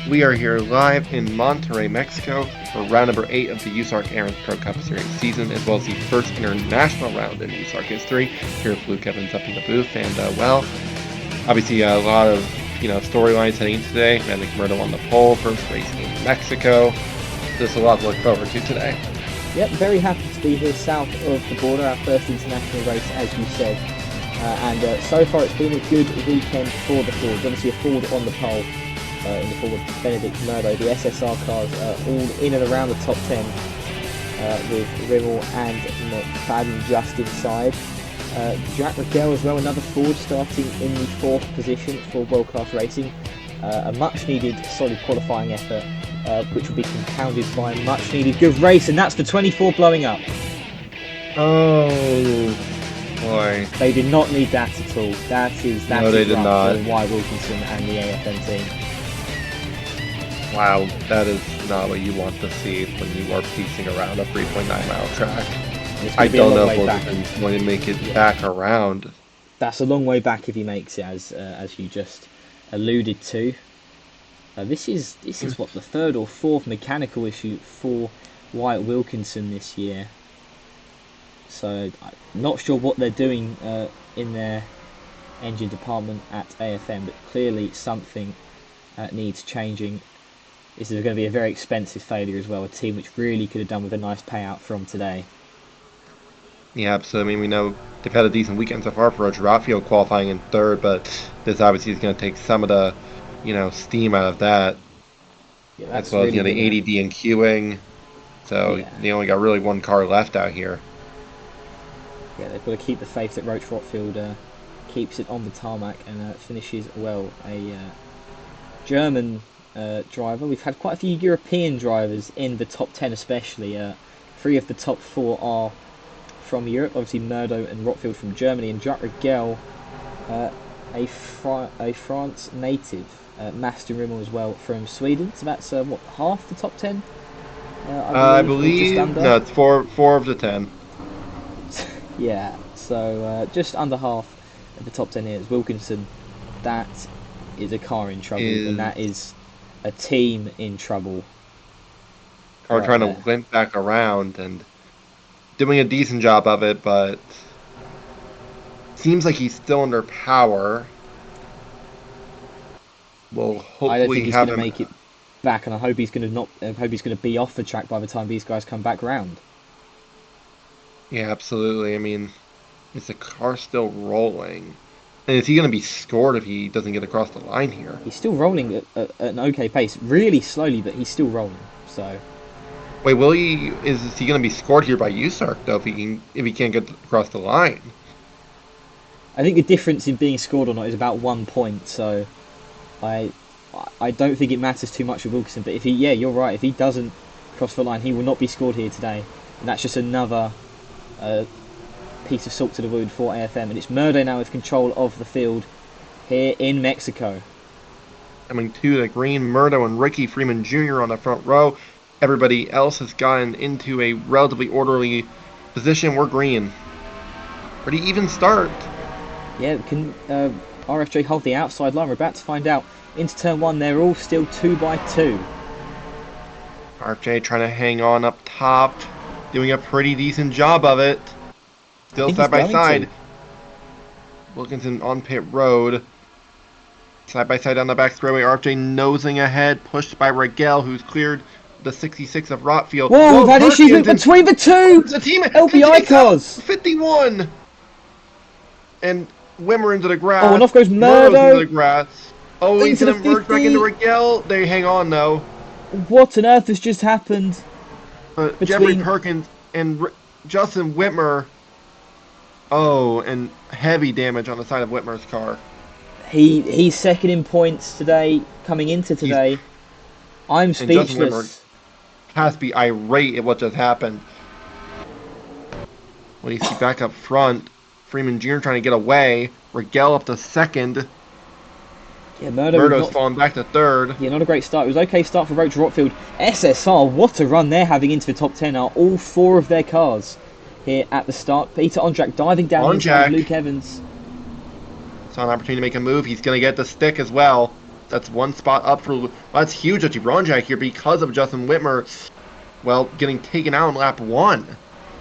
We are here live in Monterrey, Mexico for round number 8 of the USARC Aaron's Pro Cup Series season, as well as the first international round in USARC history. Here with Luke Evans up in the booth, and obviously a lot of storylines heading into today. Nick Murdo on the pole, first race in Mexico. There's a lot to look forward to today. Yep, very happy to be here south of the border, our first international race, as you said. So far it's been a good weekend for the Fords. Obviously a Ford on the pole in the form of Benedict Murdo. The SSR cars all in and around the top 10 with Rimmel and McFadden just inside. Jack Rigel as well, another Ford starting in the 4th position for World Class Racing. A much needed solid qualifying effort, which will be compounded by a much needed good race, and that's the 24 blowing up. Oh boy. They did not need that at all. No, they did not. Wyatt Wilkinson and the AFM team. Wow, that is not what you want to see when you are piecing around a 3.9 mile track. I don't know if Wilkinson's going to make it back around. That's a long way back if he makes it, as you just alluded to. This is what, the 3rd or 4th mechanical issue for Wyatt Wilkinson this year. So I'm not sure what they're doing in their engine department at AFM, but clearly something needs changing. This is going to be a very expensive failure as well, a team which really could have done with a nice payout from today. Yeah, so I mean, we know they've had a decent weekend so far for Roger Rotfield qualifying in 3rd, but this obviously is going to take some of the, steam out of that. Yeah, that's as well really as, the ADD and queuing. So they only got really one car left out here. Yeah, they've got to keep the faith that Roach Rotfield keeps it on the tarmac and finishes well. A German driver. We've had quite a few European drivers in the top 10 especially. 3 of the top 4 are from Europe, obviously Murdo and Rotfield from Germany, and Jacques Rigel, a France native, Master Rimmel as well from Sweden. So that's half the top 10? I believe just no, it's four of the 10. Yeah, so just under half of the top 10 here is Wilkinson. That is a car in trouble, and that is a team in trouble. Car trying to limp back around and doing a decent job of it, but seems like he's still under power. Well, hopefully I don't think he's going to make it back, and I hope he's going to be off the track by the time these guys come back round. Yeah, absolutely. I mean, is the car still rolling? And is he going to be scored if he doesn't get across the line here? He's still rolling at an okay pace, really slowly, but he's still rolling. So, wait, is he going to be scored here by USARC though if he can't get across the line? I think the difference in being scored or not is about 1 point. So, I don't think it matters too much with Wilkinson. But you're right. If he doesn't cross the line, he will not be scored here today, and that's just another piece of salt to the wound for AFM. And it's Murdo now with control of the field here in Mexico. Coming to the green, Murdo and Ricky Freeman Jr. on the front row. Everybody else has gotten into a relatively orderly position. We're green. Pretty even start. Yeah, can RFJ hold the outside line? We're about to find out. Into turn 1, they're all still 2x2. RFJ trying to hang on up top, doing a pretty decent job of it. Still side by side. Wilkinson on pit road. Side by side down the back straightaway. RFJ nosing ahead, pushed by Rigel, who's cleared the 66 of Rotfield. Whoa, we've had issues between the two LBI cars. 51. And Wimmer into the grass. Oh, and off goes Murdo. Into the grass. Oh, he's going to merge back into Rigel. They hang on, though. What on earth has just happened? Jeffrey Perkins and Justin Whitmer. Oh, and heavy damage on the side of Whitmer's car. He's second in points today, coming into today. I'm speechless. Justin Whitmer has to be irate at what just happened. When you see back up front, Freeman Jr. trying to get away. Rigel up to 2nd. Yeah, Murdo's falling back to 3rd. Yeah, not a great start. It was okay start for Roach Rotfield. SSR, what a run they're having into the top 10 are. All 4 of their cars here at the start. Peter Onjak diving down inside Luke Evans. Saw an opportunity to make a move. He's going to get the stick as well. That's one spot up for... Well, that's huge actually. Ron Jack here because of Justin Whitmer, well, getting taken out in lap 1.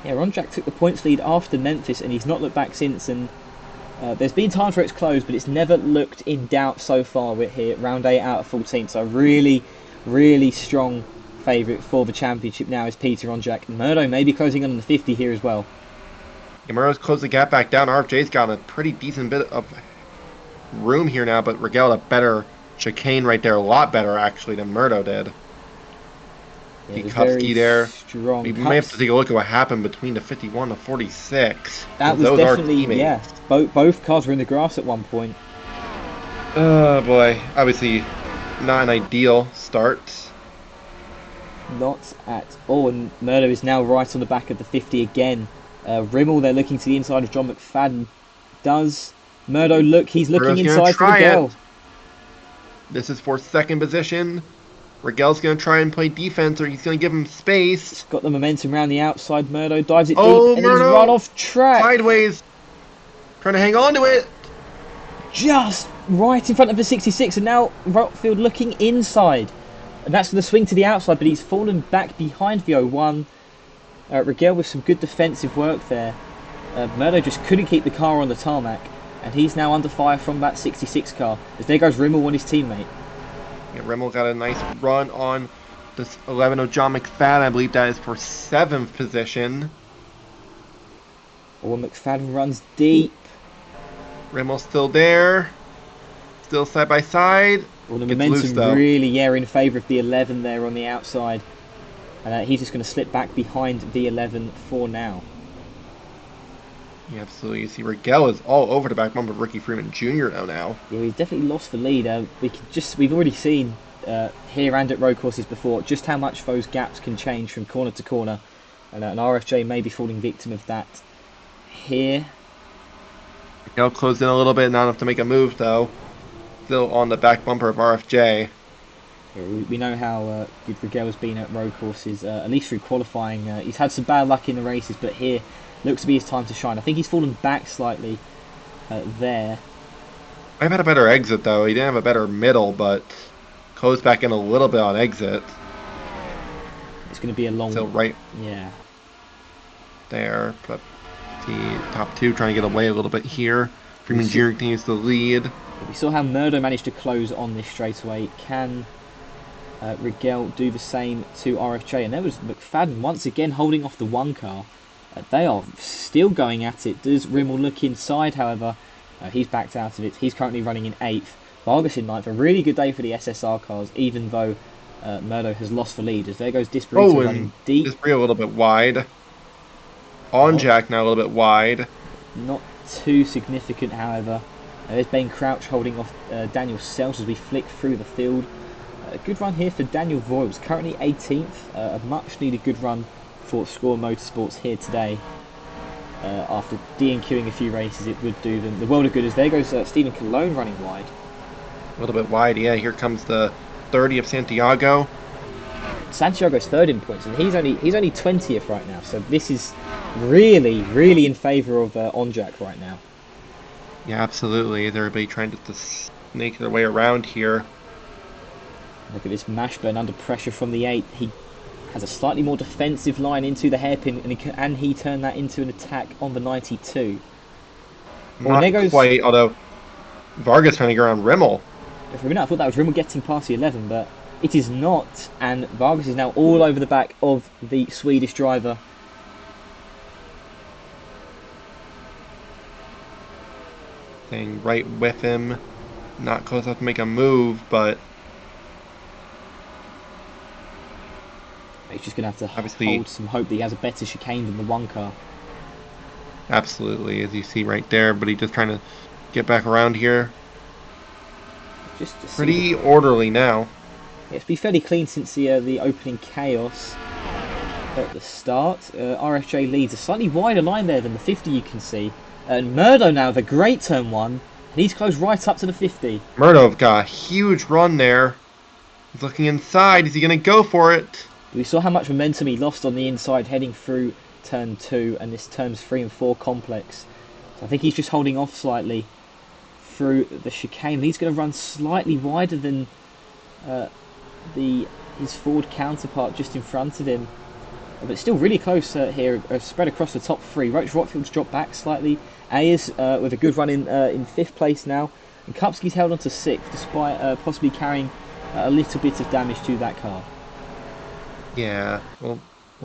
Yeah, Ron Jack took the points lead after Memphis, and he's not looked back since. And there's been times where it's closed, but it's never looked in doubt so far. We're here, round 8 out of 14. So really, really strong favourite for the championship now is Peter Ron Jack. Murdo may be closing on the 50 here as well. Murdo's closed the gap back down. RFJ's got a pretty decent bit of room here now, but Rigel a better chicane right there. A lot better, actually, than Murdo did. Yeah, Kukovsky there. Strong We may have to take a look at what happened between the 51 to 46. That was those definitely, are teammates. Yeah. Both cars were in the grass at one point. Oh, boy. Obviously, not an ideal start. Not at all. And Murdo is now right on the back of the 50 again. Rimmel, they're looking to the inside of John McFadden. Does Murdo look? He's looking inside for Rigel. This is for second position. Rigel's going to try and play defense, or he's going to give him space. He's got the momentum around the outside. Murdo dives it deep, and Murdo, he's run off track. Sideways. Trying to hang on to it. Just right in front of the 66, and now Rotfield looking inside. And that's going to swing to the outside, but he's fallen back behind the 01. Rigel with some good defensive work there. Murdo just couldn't keep the car on the tarmac, and he's now under fire from that 66 car. As there goes Rimmel on his teammate. Yeah, Rimmel got a nice run on this 11 of John McFadden. I believe that is for 7th position. Oh, McFadden runs deep. Rimmel's still there. Still side by side. Well, the momentum really, in favour of the 11 there on the outside. And he's just going to slip back behind the 11 for now. Yeah, absolutely. You see, Rigel is all over the back bumper of Ricky Freeman Jr. now. Yeah, he's definitely lost the lead. We've already seen here and at road courses before just how much those gaps can change from corner to corner, and RFJ may be falling victim of that here. Rigel closed in a little bit, not enough to make a move though. Still on the back bumper of RFJ. Yeah, we know how good Rigel has been at road courses, at least through qualifying. He's had some bad luck in the races, but here looks to be his time to shine. I think he's fallen back slightly there. I've had a better exit though. He didn't have a better middle, but closed back in a little bit on exit. It's going to be a long... Still right there, but the top two trying to get away a little bit here. Freeman Jr. continues to lead. We saw how Murdo managed to close on this straightaway. Can Rigel do the same to RFJ? And there was McFadden once again holding off the 1 car. They are still going at it. Does Rimmel look inside, however? He's backed out of it. He's currently running in 8th. Vargas in 9th. A really good day for the SSR cars, even though Murdo has lost the lead. As there goes Disparito running deep. Disparito a little bit wide. On Jack now a little bit wide. Not too significant, however. There's Ben Crouch holding off Daniel Sells as we flick through the field. A good run here for Daniel Voiles, currently 18th. A much needed good run for Score Motorsports here today. After DNQing a few races, it would do them the world of good. As there goes Stephen Cologne running wide. A little bit wide, yeah. Here comes the 30 of Santiago. Santiago's 3rd in points, and he's only 20th right now. So this is really, really in favour of Onjak right now. Yeah, absolutely. Is everybody trying to snake their way around here? Look at this Mashburn under pressure from the 8. He has a slightly more defensive line into the hairpin, and he turned that into an attack on the 92. Not quite, although Vargas trying to go around Rimmel. For a minute I thought that was Rimmel getting past the 11, but it is not, and Vargas is now all over the back of the Swedish driver. Staying right with him. Not close enough to make a move, but he's just going to have to hold some hope that he has a better chicane than the 1 car. Absolutely, as you see right there, but he's just trying to get back around here. Just pretty orderly now. Yeah, it's been fairly clean since the opening chaos at the start. RFJ leads a slightly wider line there than the 50 you can see. And Murdo now with a great turn 1. And he's close right up to the 50. Murdo got a huge run there. He's looking inside. Is he going to go for it? We saw how much momentum he lost on the inside heading through turn 2 and this turns 3 and 4 complex. So I think he's just holding off slightly through the chicane. He's going to run slightly wider than his Ford counterpart just in front of him. But still really close here, spread across the top three. Roach Rotfield's dropped back slightly. Ayers with a good run in 5th place now. And Kupski's held on to 6th, despite possibly carrying a little bit of damage to that car. Yeah, we'll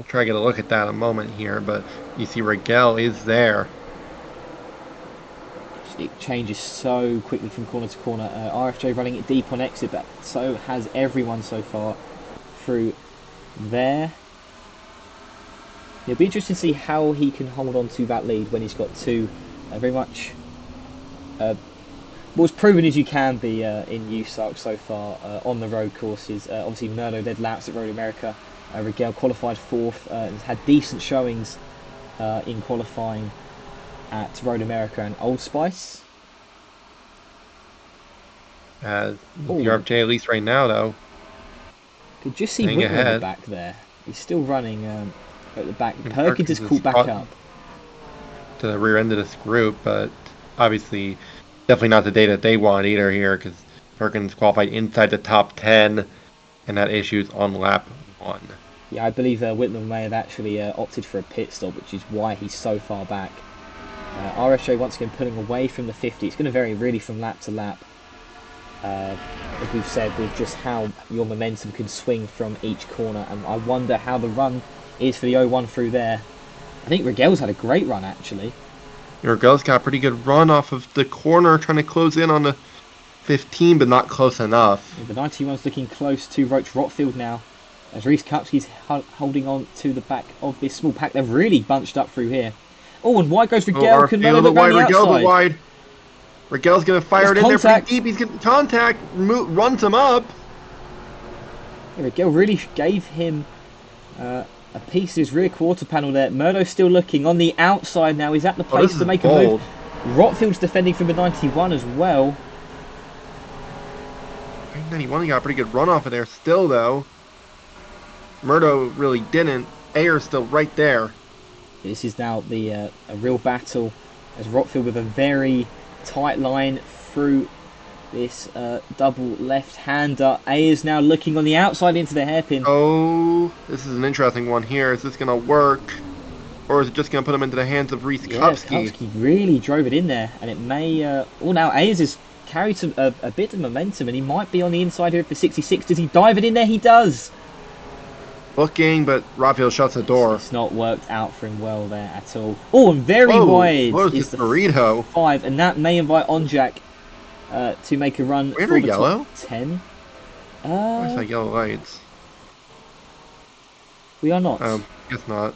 try to get a look at that in a moment here, but you see Rigel is there. It changes so quickly from corner to corner. RFJ running it deep on exit, but so has everyone so far through there. It'll be interesting to see how he can hold on to that lead when he's got two very much as proven as you can be in USARC so far on the road courses. Obviously, Murdo led laps at Road America. Rigel qualified 4th and had decent showings in qualifying at Road America and Old Spice. The RFJ at least right now, though. Could just see Whitmer at the back there. He's still running at the back. And Perkins is caught back up to the rear end of this group, but obviously definitely not the day that they want either here, because Perkins qualified inside the top 10 and had issues on lap 1. Yeah, I believe Whitman may have actually opted for a pit stop, which is why he's so far back. RFJ once again pulling away from the 50. It's going to vary really from lap to lap. As we've said, with just how your momentum can swing from each corner, and I wonder how the run is for the 01 through there. I think Rigel's had a great run actually. Rigel's got a pretty good run off of the corner, trying to close in on the 15, but not close enough. Yeah, the 91's looking close to Roach Rotfield now, as Reese Kupski's holding on to the back of this small pack. They've really bunched up through here. Oh, and wide goes Rigel. Can Melo look down the outside? Wide. Rigel's going to fire it in there pretty deep. He's getting contact, runs him up. Yeah, Rigel really gave him a piece of his rear quarter panel there. Murdo's still looking on the outside now. He's at the place to make a move. Rotfield's defending from the 91 as well. 91, he got a pretty good run off of there still, though. Murdo really didn't. Ayer's still right there. This is now a real battle, as Rotfield with a very tight line through this double left-hander. Ayers now looking on the outside into the hairpin. Oh, this is an interesting one here. Is this going to work? Or is it just going to put him into the hands of Reese Kupski? Kupski really drove it in there, and it may... now Ayers has carried a bit of momentum, and he might be on the inside here for 66. Does he dive it in there? He does! Looking, but Rotfield shuts the door. It's not worked out for him well there at all. Oh, and very wide is the burrito. 5, and that may invite Onjak to make a run for the top 10. Where's that yellow lights? We are not. Guess not.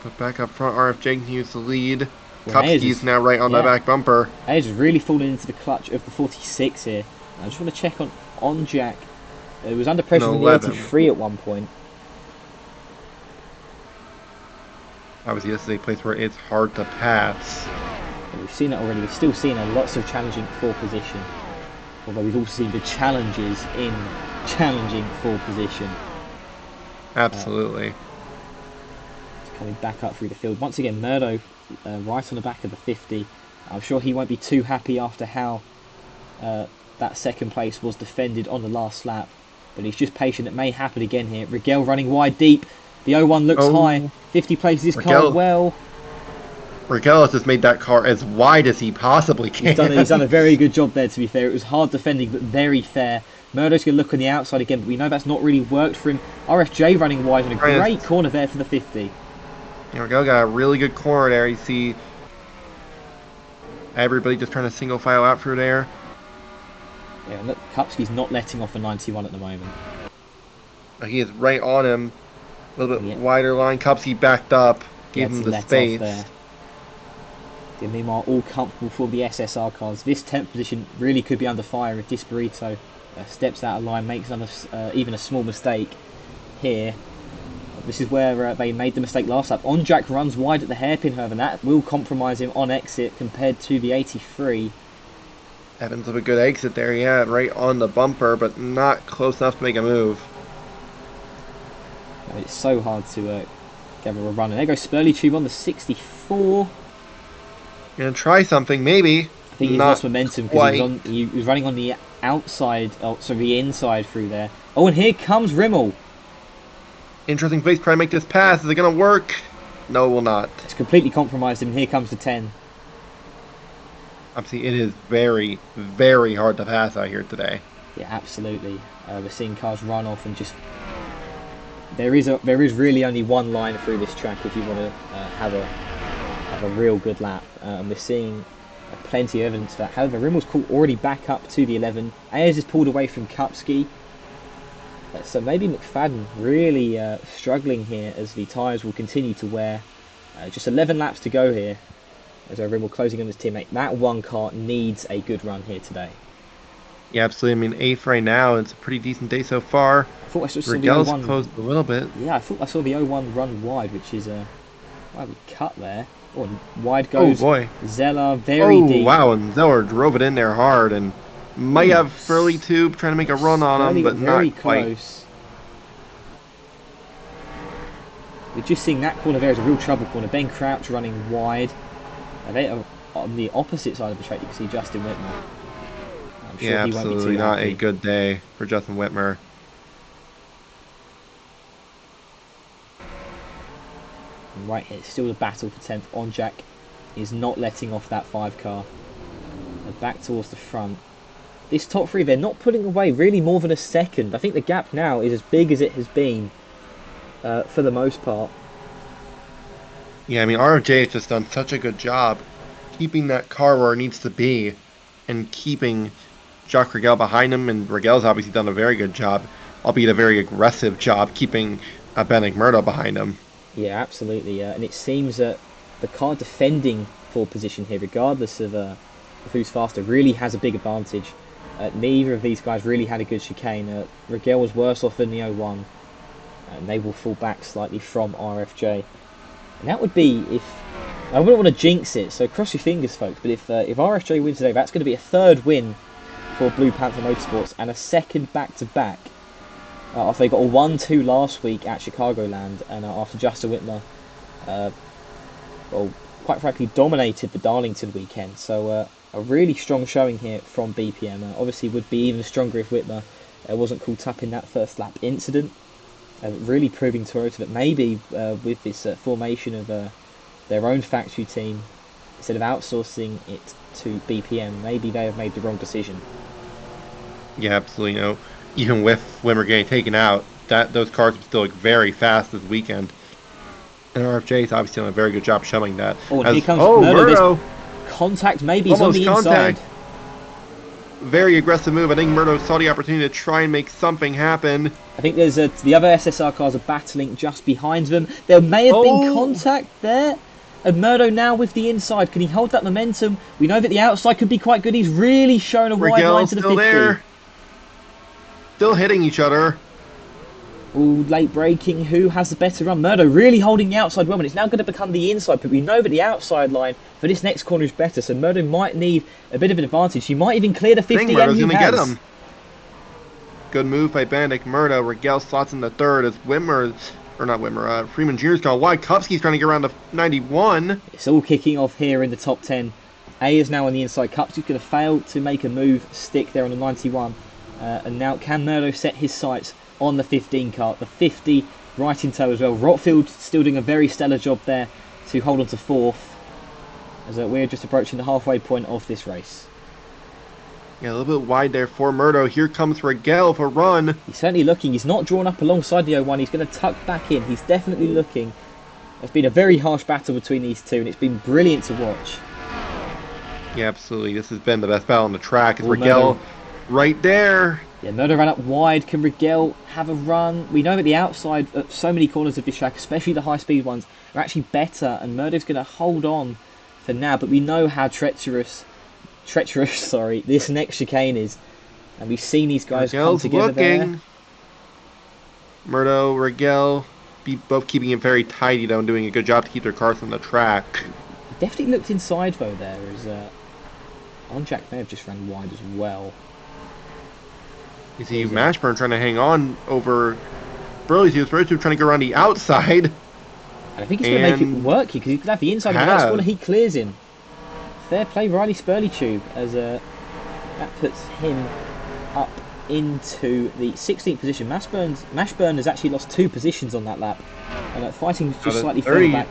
But back up front, RFJ continues to lead. Well, Kupski's now right on the back bumper. Ayers has really fallen into the clutch of the 46 here. I just want to check on Onjak. It was under pressure from the 83 at one point. Obviously, this is a place where it's hard to pass. But we've seen it already. We've still seen lots of challenging for position. Although we've also seen the challenges in challenging for position. Absolutely. Coming back up through the field. Once again, Murdo right on the back of the 50. I'm sure he won't be too happy after how that second place was defended on the last lap. But he's just patient. It may happen again here. Rigel running wide deep. The 01 looks high. 50 places his car well. Rigel has just made that car as wide as he possibly can. He's done a very good job there, to be fair. It was hard defending, but very fair. Murdo's going to look on the outside again, but we know that's not really worked for him. RFJ running wide in a great corner there for the 50. Rigel got a really good corner there. You see everybody just trying to single file out through there. Yeah, look, Kupski's not letting off a 91 at the moment. He is right on him. A little bit wider line. Kupski backed up. Gave him the space. There. Yeah, meanwhile, all comfortable for the SSR cars. This 10th position really could be under fire if Disparito steps out of line, makes even a small mistake here. This is where they made the mistake last lap. Onjak runs wide at the hairpin, however, and that will compromise him on exit compared to the 83. Evans with a good exit there, yeah, right on the bumper, but not close enough to make a move. It's so hard to gather a run. And there goes Spurley Tube on the 64. Gonna try something, maybe. I think he's Not lost momentum because quite. he was running on the outside, oh, sorry, the inside through there. Oh, and here comes Rimmel. Interesting place to try to make this pass. Is it gonna work? No, it will not. It's completely compromised him. Here comes the 10. Obviously, it is very, very hard to pass out here today. Yeah, absolutely. We're seeing cars run off and just there is really only one line through this track if you want to have a real good lap, and we're seeing plenty of evidence for that. However, Rimmel's already back up to the 11. Ayers is pulled away from Kupski, so maybe McFadden really struggling here as the tyres will continue to wear. Just 11 laps to go here as Rimmel closing on his teammate. That one car needs a good run here today. Yeah, absolutely. I mean, eighth right now. It's a pretty decent day so far. I thought I saw the Rigel's 01. posed a little bit. Yeah, I thought I saw the 01 run wide, which is why we cut there. Oh, and wide goes. Oh boy. Zeller very deep. Wow, and Zeller drove it in there hard and might have Furley tube trying to make a run on him, but very not quite. close. We're just seeing that corner there is a real trouble corner. Ben Crouch running wide. They are on the opposite side of the track. You can see Justin Whitmer. I'm sure Yeah, he won't be absolutely too not happy. a good day for Justin Whitmer. And right here, still the battle for 10th. Onjak is not letting off that 5 car. And back towards the front. This top 3, they're not putting away really more than a second. I think the gap now is as big as it has been for the most part. Yeah, I mean, RFJ has just done such a good job keeping that car where it needs to be and keeping Jacques Rigel behind him. And Rigel's obviously done a very good job, albeit a very aggressive job, keeping Ben Murdo behind him. Yeah, absolutely. And it seems that the car defending pole position here, regardless of who's faster, really has a big advantage. Neither of these guys really had a good chicane. Rigel was worse off than the 01, and they will fall back slightly from RFJ. And that would be if I wouldn't want to jinx it, so cross your fingers, folks. But if RFJ wins today, that's going to be a 3rd win for Blue Panther Motorsports and a 2nd back-to-back. After they got a 1-2 last week at Chicagoland, and after Justin Whitmer, well, quite frankly, dominated the Darlington weekend. So a really strong showing here from BPM. Obviously, would be even stronger if Whitmer wasn't caught up in that first lap incident. Really proving Toyota that maybe with this formation of their own factory team, instead of outsourcing it to BPM, maybe they have made the wrong decision. Yeah, absolutely. Even with Whitmer getting taken out, those cars were still very fast this weekend. And RFJ is obviously doing a very good job showing that. Oh, and here comes Murdo. Murdo! Contact, maybe he's Almost on the inside. Very aggressive move. I think Murdo saw the opportunity to try and make something happen. I think there's the other SSR cars are battling just behind them. There may have been contact there. And Murdo now with the inside. Can he hold that momentum? We know that the outside could be quite good. He's really shown a wide line to the 50. There. Still hitting each other. Ooh, late braking. Who has the better run? Murdo really holding the outside well, and it's now going to become the inside. But we know that the outside line for this next corner is better, so Murdo might need a bit of an advantage. He might even clear the 50, and he has. Get him. Good move by Benedict Murdo. Rigel slots in the 3rd as Freeman Jr.'s gone wide. Kupski's trying to get around to 91. It's all kicking off here in the top 10. A is now on the inside. Kupski's going to fail to make a move, stick there on the 91. And now can Murdo set his sights on the 15 car? The 50 right in tow as well. Rotfield still doing a very stellar job there to hold on to 4th. As we're just approaching the halfway point of this race. Yeah, a little bit wide there for Murdo. Here comes Rigel for a run. He's certainly looking. He's not drawn up alongside the 01. He's going to tuck back in. He's definitely looking. It's been a very harsh battle between these two, and it's been brilliant to watch. Yeah, absolutely. This has been the best battle on the track. It's Rigel right there. Yeah, Murdo ran up wide. Can Rigel have a run? We know that the outside of so many corners of this track, especially the high-speed ones, are actually better, and Murdo's going to hold on for now, but we know how treacherous, this next chicane is, and we've seen these guys come together there. Murdo, Rigel, both keeping it very tidy though, and doing a good job to keep their cars on the track. He definitely looked inside though there, as Onjak may have just ran wide as well. You see Mashburn trying to hang on over Burley's. He was trying to go around the outside. And I think he's going to make it work here, because he could have the inside of the next corner. He clears him. fair play, Riley Spurley-Tube, as that puts him up into the 16th position. Mashburn has actually lost 2 positions on that lap, and fighting just slightly further back.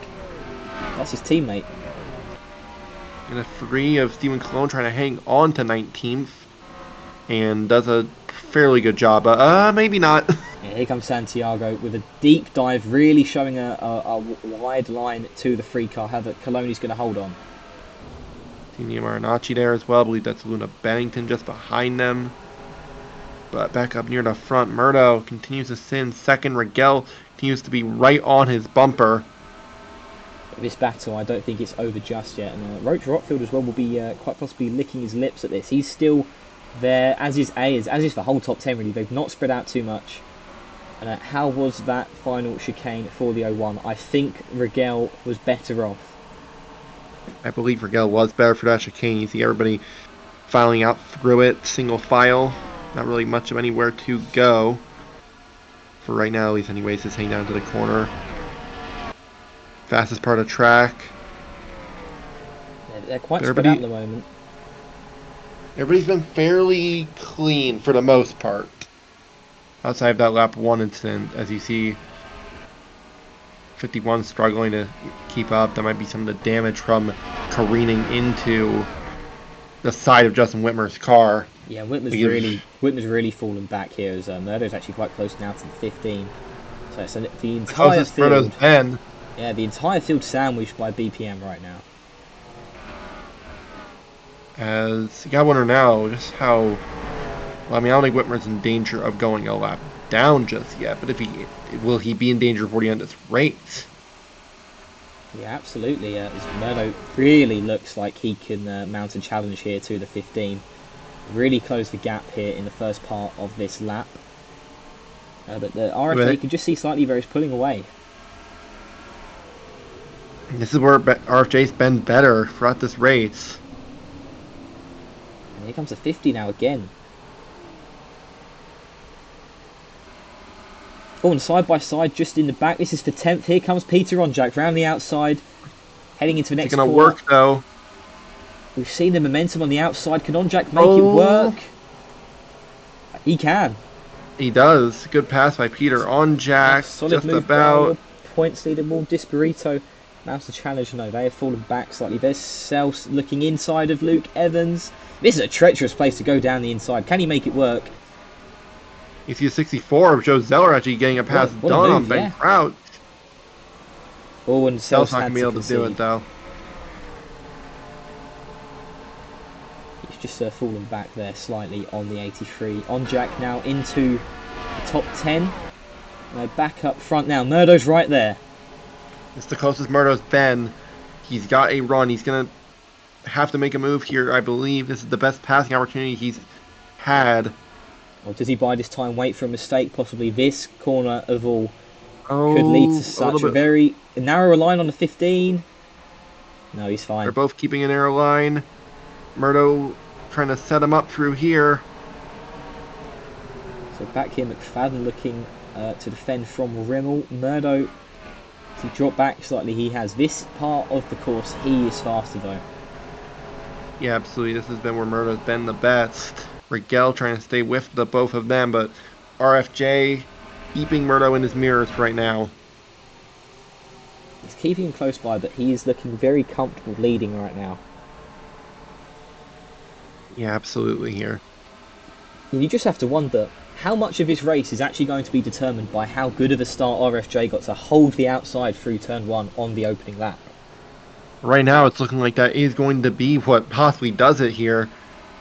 That's his teammate. And a 3 of Stephen Cologne trying to hang on to 19th, and does a fairly good job. Maybe not. Yeah, here comes Santiago with a deep dive, really showing a wide line to the free car. How that Cologne's going to hold on. Tina Marinacci there as well. I believe that's Luna Bennington just behind them. But back up near the front, Murdo continues to sit in second. Rigel continues to be right on his bumper. This battle, I don't think it's over just yet. And Roach Rockfield as well will be quite possibly licking his lips at this. He's still there, as is the whole top 10 really. They've not spread out too much. And how was that final chicane for the 01? I think Rigel was better off. I believe Rigel was better for that chicane. You see everybody filing out through it, single file. Not really much of anywhere to go. For right now, at least anyways, just hang down to the corner. Fastest part of track. Yeah, they're quite spread out at the moment. Everybody's been fairly clean for the most part. Outside of that lap 1 incident, as you see 51 struggling to keep up. That might be some of the damage from careening into the side of Justin Whitmer's car. Yeah, Whitmer's really fallen back here, as Murdo's actually quite close now to the 15. So it's the entire field. Yeah, the entire field sandwiched by BPM right now. As you got to wonder now just how. Well, I mean, I don't think Whitmer's in danger of going a lap down just yet, but will he be in danger before the end of this race? Yeah, absolutely. As Murdo really looks like he can mount a challenge here to the 15. Really close the gap here in the first part of this lap. But the RFA, you can just see slightly where he's pulling away. This is where RFJ's been better throughout this race. And here comes the 50 now again. Oh, and side by side, just in the back. This is for 10th. Here comes Peter Onjak round the outside, heading into the next corner. It's going to work, though. We've seen the momentum on the outside. Can Onjak make it work? He can. He does. Good pass by Peter Onjak. Solid just move about. Points leader, more Disparito. Mounts the challenge. No, they have fallen back slightly. There's Sels looking inside of Luke Evans. This is a treacherous place to go down the inside. Can he make it work? You see a 64 of Joe Zeller actually getting a pass done on Ben Crouch. Oh, and Sel's not going to be able to do it, though. He's just fallen back there slightly on the 83. Onjak now into the top 10. Back up front now. Murdo's right there. It's the closest Murdo's been. He's got a run. He's going to have to make a move here, I believe. This is the best passing opportunity he's had. Or does he bide his time, wait for a mistake? Possibly this corner of all could lead to such a very narrow line on the 15. No, he's fine. They're both keeping a narrow line. Murdo trying to set him up through here. So back here, McFadden looking to defend from Rimmel. Murdo, to drop back slightly, he has this part of the course. He is faster though. Yeah, absolutely. This has been where Murdo's been the best. Rigel trying to stay with the both of them, but RFJ keeping Murdo in his mirrors right now. He's keeping him close by, but he is looking very comfortable leading right now. Yeah, absolutely here. You just have to wonder how much of this race is actually going to be determined by how good of a start RFJ got to hold the outside through turn 1 on the opening lap. Right now, it's looking like that is going to be what possibly does it here,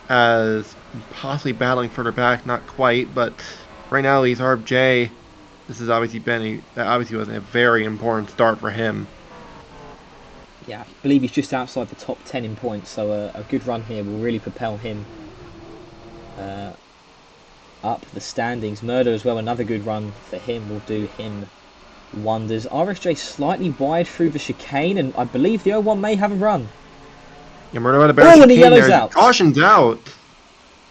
as possibly battling further back, not quite, but right now, at least RFJ, this has obviously was a very important start for him. Yeah, I believe he's just outside the top 10 in points, so a good run here will really propel him up the standings. Murdo as well, another good run for him will do him wonders. RSJ slightly wide through the chicane, and I believe the 01 may have a run. Yeah, Murdo had a better chicane and he yellows there. out. Caution's out.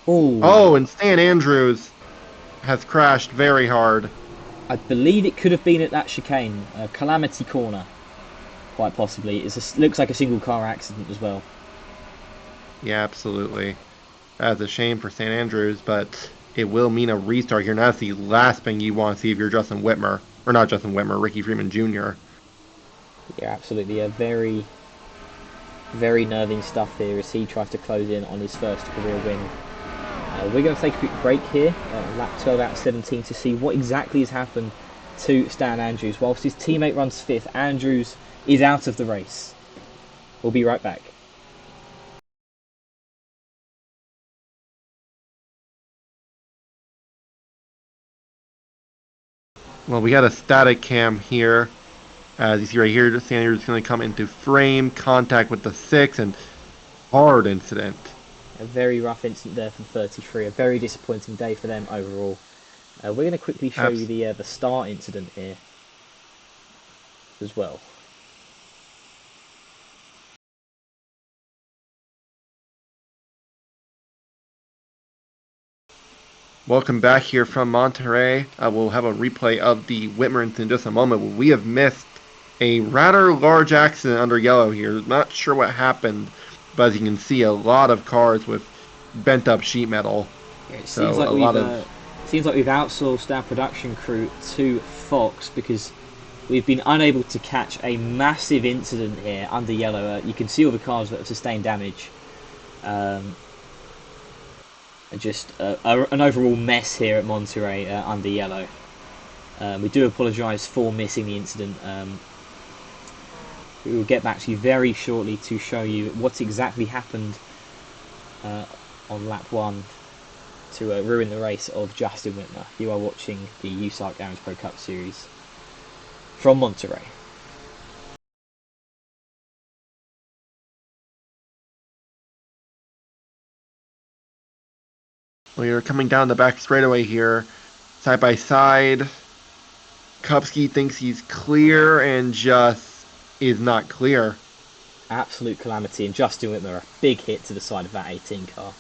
Ooh. Oh, and Stan Andrews has crashed very hard. I believe it could have been at that chicane, Calamity Corner, quite possibly. It looks like a single car accident as well. Yeah, absolutely. That's a shame for St. Andrews, but it will mean a restart here. And that's the last thing you want to see if you're Justin Whitmer. Or not Justin Whitmer, Ricky Freeman Jr. Yeah, absolutely. A very, very nerving stuff here as he tries to close in on his first career win. We're going to take a quick break here, lap 12 out of 17, to see what exactly has happened to Stan Andrews. Whilst his teammate runs fifth, Andrews is out of the race. We'll be right back. Well, we got a static cam here. As you see right here, Sanders is going to come into frame, contact with the 6, and hard incident. A very rough incident there for 33. A very disappointing day for them overall. We're going to quickly show you the start incident here as well. Welcome back here from Monterrey. We'll have a replay of the Whitmer incident in just a moment. We have missed a rather large accident under yellow here. Not sure what happened, but as you can see, a lot of cars with bent up sheet metal. Yeah, it So seems like a lot of we've outsourced our production crew to Fox because we've been unable to catch a massive incident here under yellow. You can see all the cars that have sustained damage. Just an overall mess here at Monterrey under yellow. We do apologise for missing the incident. We will get back to you very shortly to show you what exactly happened on lap 1 to ruin the race of Justin Whitmer. You are watching the USARC Aarons Pro Cup Series from Monterrey. We are coming down the back straightaway here, side by side. Kupski thinks he's clear and just is not clear. Absolute calamity, and Justin Whitmer, a big hit to the side of that 18 car.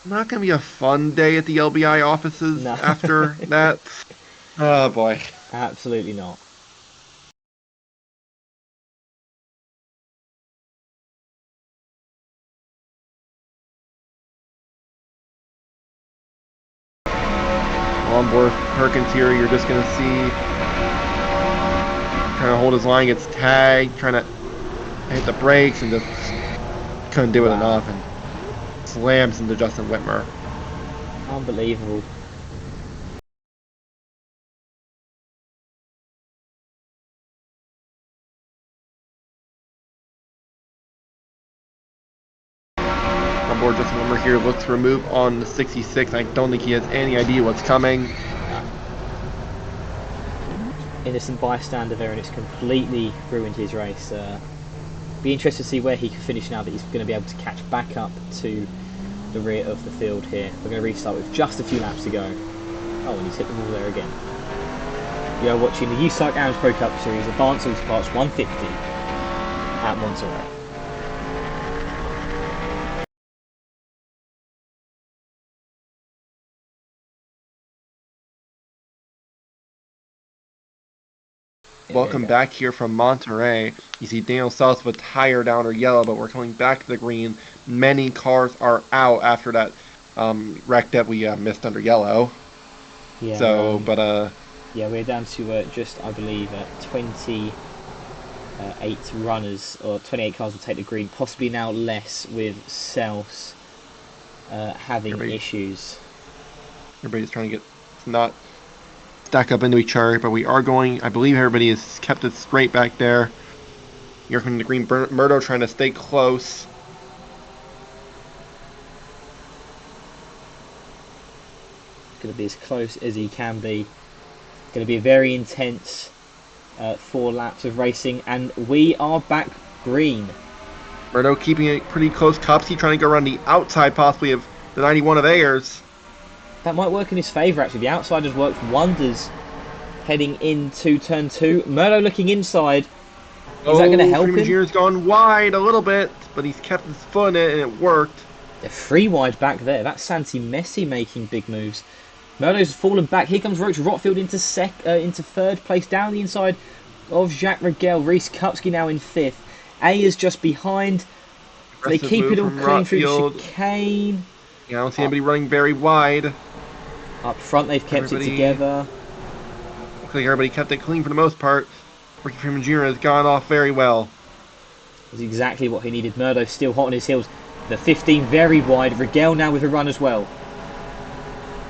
Not going to be a fun day at the LBI offices No. after that. Oh boy. Absolutely not. Onboard Perkins here, you're just going to see trying to hold his line, gets tagged, trying to hit the brakes and just couldn't do it enough and slams into Justin Whitmer. Unbelievable. Onboard Justin Whitmer here looks to remove on the 66. I don't think he has any idea what's coming. Innocent bystander there, and it's completely ruined his race. Be interested to see where he can finish now that he's going to be able to catch back up to the rear of the field here. We're going to restart with just a few laps to go. Oh, and he's hit the wall there again. You're watching the USARC Aarons Pro Cup Series Advanced Auto Parts 150 at Monterrey. Welcome back here from Monterrey. You see Daniel South with a tire down or yellow, but we're coming back to the green. Many cars are out after that wreck that we missed under yellow. Yeah. So, yeah, we're down to just, I believe, 28 runners, or 28 cars will take the green. Possibly now less with South having issues. Everybody's trying to get not stack up into each other, but we are going. I believe everybody has kept it straight back there. You're from the green. Murdo trying to stay close. Going to be as close as he can be. Going to be a very intense 4 laps of racing, and we are back green. Murdo keeping it pretty close. Kopsky trying to go around the outside, possibly of the 91 of Ayers. That might work in his favour, actually. The outside has worked wonders heading into turn 2. Murdo looking inside. Is that going to help Freeman him? Jr.'s gone wide a little bit, but he's kept his foot in it, and it worked. They're 3 wide back there. That's Santi Messi making big moves. Murdo's fallen back. Here comes Roach Rotfield into third place down the inside of Jacques Regel. Reese Kupski now in 5th. Ayers just behind. So they Aggressive keep move it all from clean through the Rotfield. chicane. Yeah, I don't see Up, anybody running very wide. up front, they've kept it together. Looks like everybody kept it clean for the most part. Ricky Freeman Jr. has gone off very well. Is exactly what he needed. Murdo still hot on his heels. The 15 very wide. Rigel now with a run as well.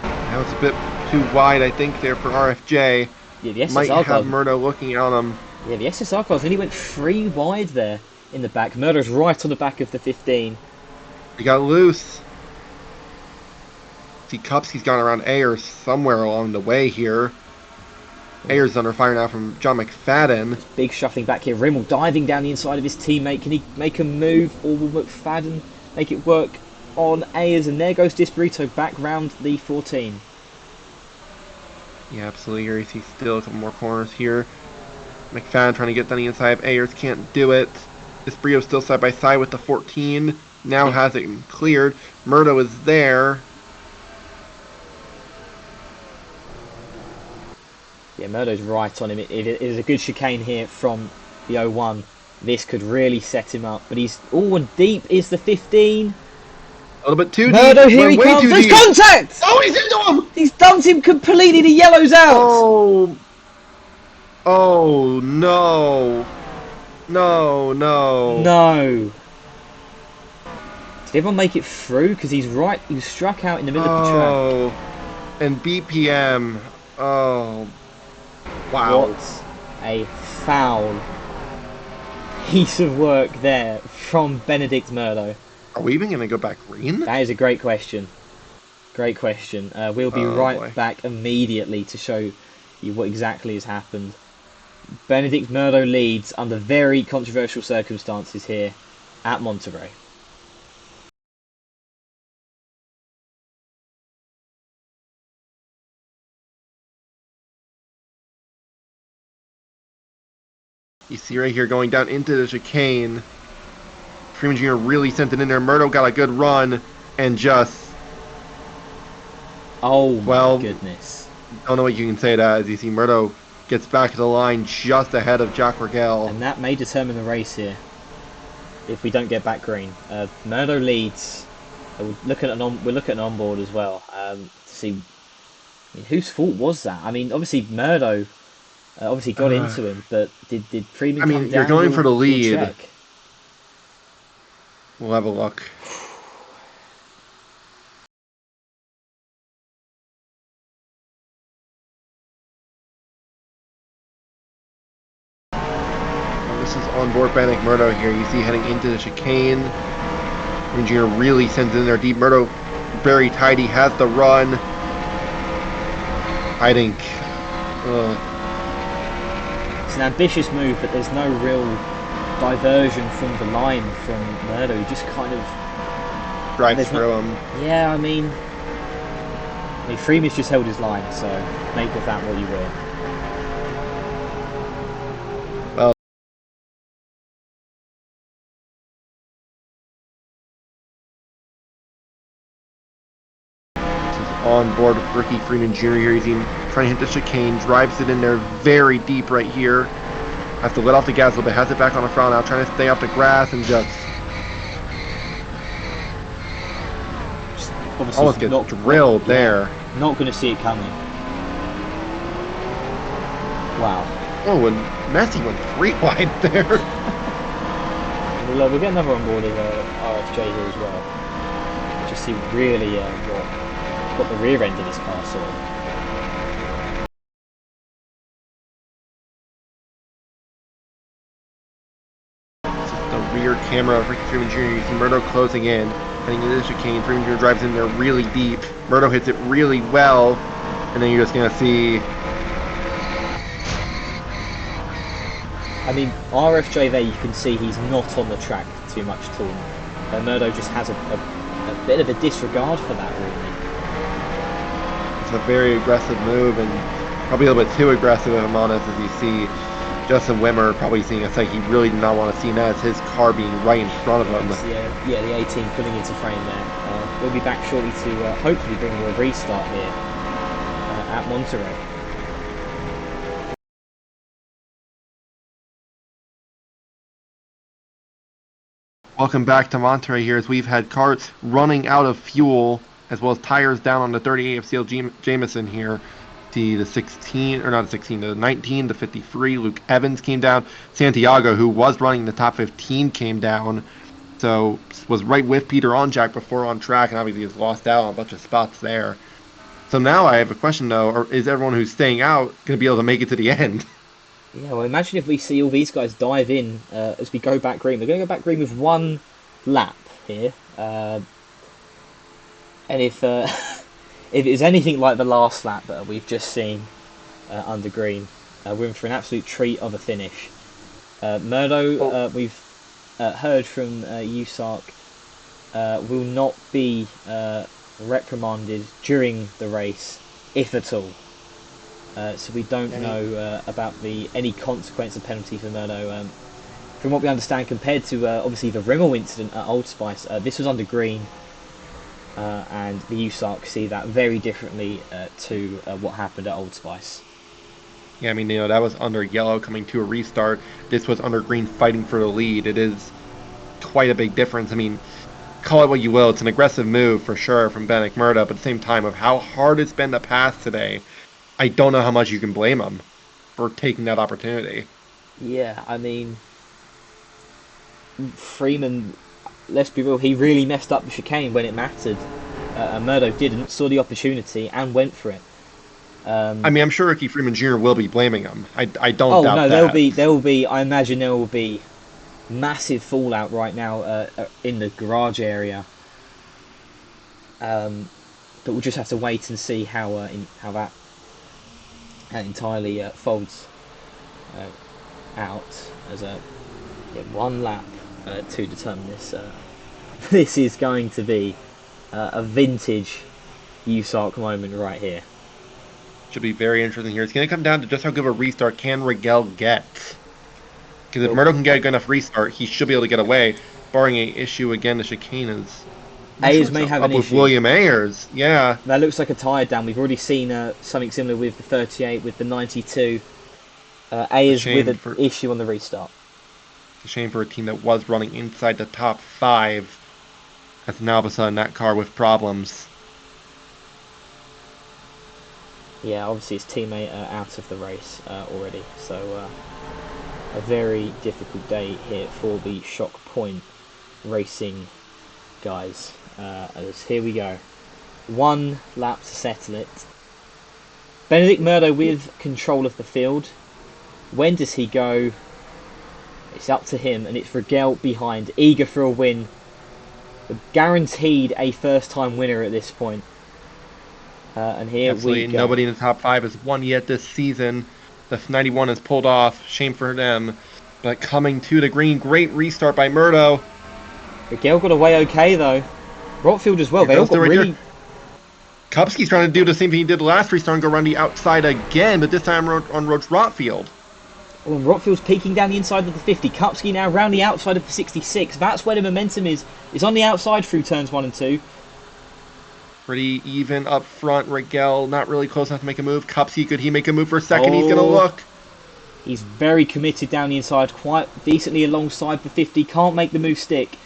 Now it's a bit too wide, I think, there for RFJ. Yeah, the Might SSR have car. Murdo looking at him. Yeah, the SSR cars only went 3 wide there in the back. Murdo's right on the back of the 15. He got loose. See, Kupski's gone around Ayers somewhere along the way here. Ayers is under fire now from John McFadden. Big shuffling back here. Rimmel diving down the inside of his teammate. Can he make a move, or will McFadden make it work on Ayers? And there goes Disburrito back round the 14. Yeah, absolutely. Here you see still a couple more corners here. McFadden trying to get down the inside of Ayers, can't do it. Disburrito still side by side with the 14. Now has it cleared. Murdo is there. Yeah, Murdo's right on him. It is a good chicane here from the 01. This could really set him up. But he's... Oh, and deep is the 15. A little bit too Murdo, deep. here he comes. There's contact! Oh, he's into him! He's dumped him completely. The yellow's out. Oh. Oh, no. No, no. No. Did everyone make it through? Because he's right. He was struck out in the middle of the track. Oh. And BPM. Oh. Wow. What a foul piece of work there from Benedict Murdo. Are we even going to go back green? That is a great question. Great question. We'll be right back immediately to show you what exactly has happened. Benedict Murdo leads under very controversial circumstances here at Monterrey. You see right here going down into the chicane. Freeman Jr. really sent it in there. Murdo got a good run and just... Oh my goodness. I don't know what you can say to that, as you see Murdo gets back to the line just ahead of Jack Rigel. And that may determine the race here if we don't get back green. Murdo leads. We're looking at an onboard as well to see. I mean, whose fault was that? I mean, obviously Murdo obviously got into him, but did Freeman come down? I mean, you're going for the lead. Check? We'll have a look. This is on board Benedict Murdo here. You see heading into the chicane. Engineer really sends it in there deep. Murdo very tight. He has the run. I think it's an ambitious move, but there's no real diversion from the line from Murdo. He just kind of drives through him. Yeah, I mean Freeman's just held his line, so make of that what you will. Well, this is on board with Ricky Freeman Jr. here. He's trying to hit the chicane, drives it in there very deep right here. Has to let off the gas a little bit, has it back on the front now, trying to stay off the grass and just almost gets drilled there. Not going to see it coming. Wow. Oh, and Messi went 3 wide there. We'll get another on board of RFJ here as well. Just see really what the rear end of this car saw. Rear camera of Ricky Freeman Jr. You see Murdo closing in, heading into the chicane. Freeman Jr. drives in there really deep. Murdo hits it really well, and then you're just gonna see. I mean, RFJ there, you can see he's not on the track too much at all. Murdo just has a bit of a disregard for that, really. It's a very aggressive move, and probably a little bit too aggressive, if I'm honest, as you see Justin Wimmer probably seeing a sight he really did not want to see, and that's his car being right in front of him. Yeah, the 18 pulling into frame there. We'll be back shortly to hopefully bring you a restart here at Monterrey. Welcome back to Monterrey here as we've had cars running out of fuel as well as tires down on the 38 of Seal Jameson here. The 16, or not the 16, the 19, the 53, Luke Evans came down. Santiago, who was running the top 15, came down. So was right with Peter on Jack before on track, and obviously has lost out on a bunch of spots there. So now I have a question though: or is everyone who's staying out going to be able to make it to the end? Yeah, well, imagine if we see all these guys dive in as we go back green. We're going to go back green with one lap here, and if if it's anything like the last lap that we've just seen under green, we're in for an absolute treat of a finish. Murdo, we've heard from USARC, will not be reprimanded during the race, if at all. So we don't know about any consequence of penalty for Murdo. From what we understand, compared to obviously the Rimmel incident at Old Spice, this was under green, and the USARC see that very differently to what happened at Old Spice. Yeah, I mean, that was under yellow coming to a restart. This was under green fighting for the lead. It is quite a big difference. I mean, call it what you will. It's an aggressive move for sure from Benik Murdo, but at the same time, of how hard it's been to pass today, I don't know how much you can blame him for taking that opportunity. Yeah, I mean, Freeman, let's be real, he really messed up the chicane when it mattered. Murdo didn't, saw the opportunity and went for it. I mean, I'm sure Ricky Freeman Jr. will be blaming him. I don't Oh doubt no, that. there will be. I imagine there will be massive fallout right now in the garage area. But we'll just have to wait and see how that entirely folds out as one lap to determine this. This is going to be a vintage USARC moment right here. Should be very interesting here. It's going to come down to just how good of a restart can Rigel get. Because if Murdo can get a good enough restart, he should be able to get away. Barring a issue again, the chicane is. Ayers may have an with issue. William Ayers, yeah. That looks like a tyre down. We've already seen something similar with the 38, with the 92. Ayers with an issue on the restart. It's a shame for a team that was running inside the top 5. That's now all of a sudden that car with problems. Yeah, obviously his teammate out of the race already, so a very difficult day here for the Shock Point Racing guys. As here we go, one lap to settle it. Benedict Murdo with control of the field. When does he go? It's up to him, and it's Rigel behind, eager for a win. Guaranteed a first-time winner at this point. And here Absolutely we go. Nobody in the top 5 has won yet this season. The 91 has pulled off. Shame for them. But coming to the green, great restart by Murdo. Rigel got away okay though. Rotfield as well. They all got really. Kupski's trying to do the same thing he did last restart and go around the outside again, but this time on Roach Rotfield. Well, Rotfield's peeking down the inside of the 50. Kupski now round the outside of the 66. That's where the momentum is. It's on the outside through turns 1 and 2. Pretty even up front. Rigel not really close enough to make a move. Kupski, could he make a move for a second? He's going to look. He's very committed down the inside, quite decently alongside the 50. Can't make the move stick.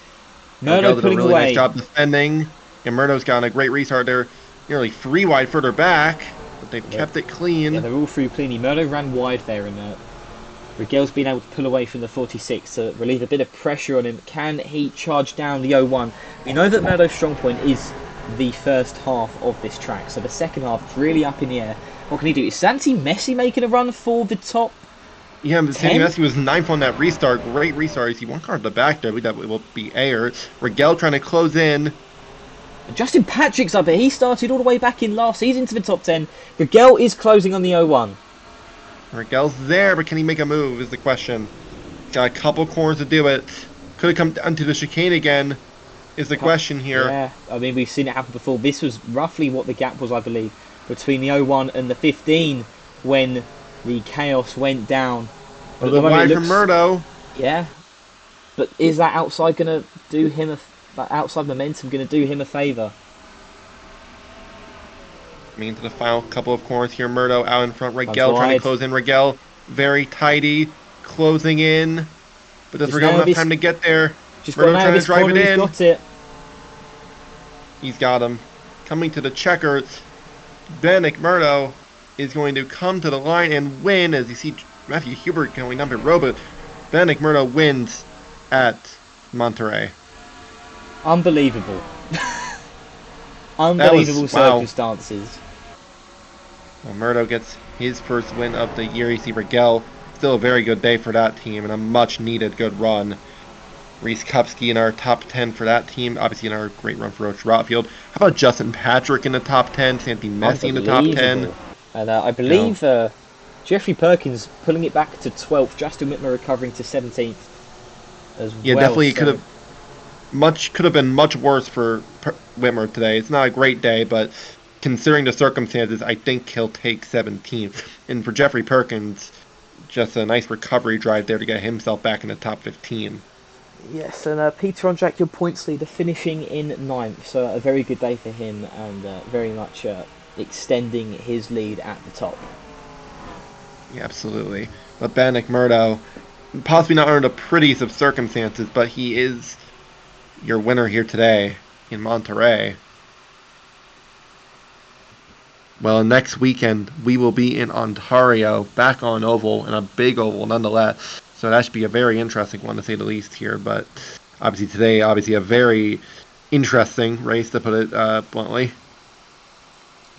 Murdo did pulling a really away. Nice job defending. And Murdo's gotten a great restart there. Nearly 3 wide further back. But they've kept it clean. Yeah, they're all through cleanly. Murdo ran wide there, and Rigel's been able to pull away from the 46 to relieve a bit of pressure on him. Can he charge down the 01? We know that Murdo's strong point is the first half of this track, so the second half is really up in the air. What can he do? Is Santi Messi making a run for the top? Yeah, but Santi Messi was 9th on that restart. Great restart. You see one car at the back there. That will be Ayers. Rigel trying to close in. Justin Patrick's up here. He started all the way back in last. He's into the top 10. Rigel is closing on the 01. Rigel's there, but can he make a move is the question. Got a couple corners to do it. Could have come onto the chicane again is the question here. Yeah, I mean, we've seen it happen before. This was roughly what the gap was, I believe, between the 01 and the 15 when the chaos went down. A little wide from Murdo. Yeah, but is that outside going to do him that outside momentum going to do him a favour? Into the final couple of corners here. Murdo out in front. Rigel trying to close in. Rigel very tidy, closing in. But does Rigel have enough time to get there? Just Murdo got out trying of to this drive corner, it he's in. got it. He's got him. Coming to the checker, Ben McMurdo is going to come to the line and win as you see Matthew Hubert going up in row, but Ben McMurdo wins at Monterrey. Unbelievable. That was, Unbelievable wow. circumstances. Well, Murdo gets his first win of the year. You see Rigel, still a very good day for that team and a much needed good run. Reese Kupski in our top 10 for that team. Obviously in our great run for Roach Rotfield. How about Justin Patrick in the top 10? Santi Messi in the top 10? And I believe Jeffrey Perkins pulling it back to 12th. Justin Whitmer recovering to 17th as Yeah, well. definitely could have been much worse for Whitmer today. It's not a great day, but considering the circumstances, I think he'll take 17th. And for Jeffrey Perkins, just a nice recovery drive there to get himself back in the top 15. Yes, and Peter Ondrak, your points leader, finishing in 9th. So a very good day for him and very much extending his lead at the top. Yeah, absolutely. But Ben McMurdo, possibly not under the prettiest of circumstances, but he is your winner here today in Monterrey. Well, next weekend we will be in Ontario, back on oval, and a big oval nonetheless. So that should be a very interesting one to say the least here. But obviously today, a very interesting race to put it bluntly.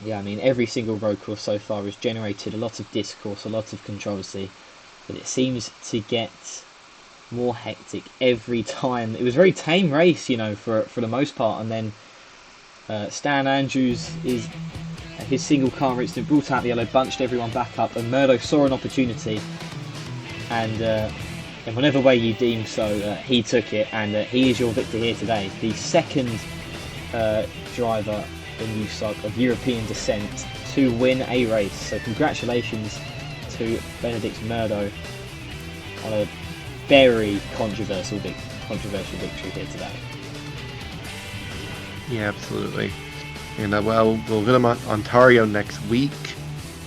Yeah, I mean, every single road course so far has generated a lot of discourse, a lot of controversy, but it seems to get more hectic every time. It was a very tame race, for the most part, and then Stan Andrews is his single car incident brought out the yellow, bunched everyone back up, and Murdo saw an opportunity, and in whatever way you deem so, he took it, and he is your victor here today. The second driver in USARC of European descent to win a race. So congratulations to Benedict Murdo on a very controversial victory here today. Yeah, absolutely. And we'll go to Ontario next week.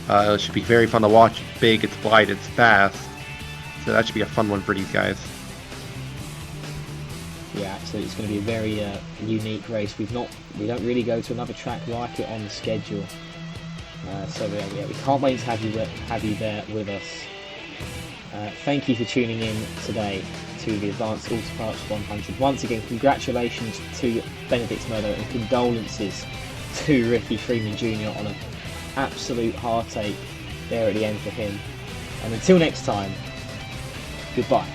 It should be very fun to watch. It's big, it's wide, it's fast. So that should be a fun one for these guys. Yeah, absolutely. It's going to be a very unique race. We don't really go to another track like it on the schedule. So we can't wait to have you there with us. Thank you for tuning in today to the Advanced Autoparts 100. Once again, congratulations to Benedict Murdo and condolences to Ricky Freeman Jr. on an absolute heartache there at the end for him. And until next time, goodbye.